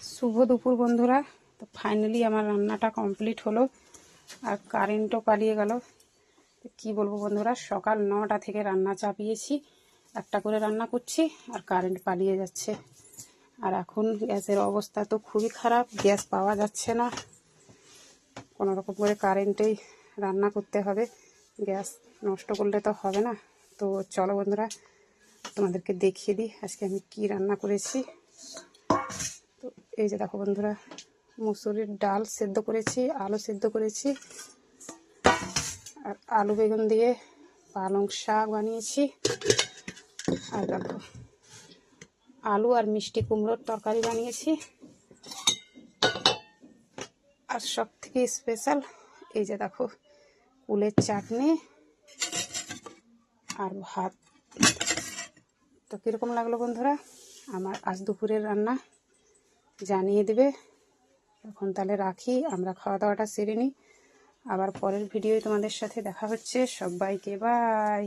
শুভ দুপুর বন্ধুরা। তো ফাইনালি আমার রান্নাটা কমপ্লিট হলো, আর কারেন্টও পালিয়ে গেল। কি বলবো বন্ধুরা, সকাল 9টা থেকে রান্না চাপিয়েছি, একটা করে রান্না করছি আর কারেন্ট পালিয়ে যাচ্ছে। আর এখন গ্যাসের অবস্থা তো খুবই খারাপ, গ্যাস পাওয়া যাচ্ছে না। কোনো রকম করে কারেন্টেই রান্না করতে হবে, গ্যাস নষ্ট করলে তো হবে না। তো চলো বন্ধুরা, তোমাদেরকে দেখিয়ে দিই আজকে আমি কি রান্না করেছি। তো এই যে দেখো বন্ধুরা, মুসুরির ডাল সেদ্ধ করেছি, আলু সেদ্ধ করেছি, আর আলু বেগুন দিয়ে পালং শাক বানিয়েছি। আর দেখো আলু আর মিষ্টি কুমড়োর তরকারি বানিয়েছি। আর সব থেকে স্পেশাল এই যে দেখো কুলের চাটনি আর ভাত। তো কীরকম লাগলো বন্ধুরা আমার আজ দুপুরের রান্না, জানিয়ে দেবে। এখন তাহলে রাখি, আমরা খাওয়া দাওয়াটা সেরে নিই, আবার পরের ভিডিওয় তোমাদের সাথে দেখা হচ্ছে। সবাইকে বাই।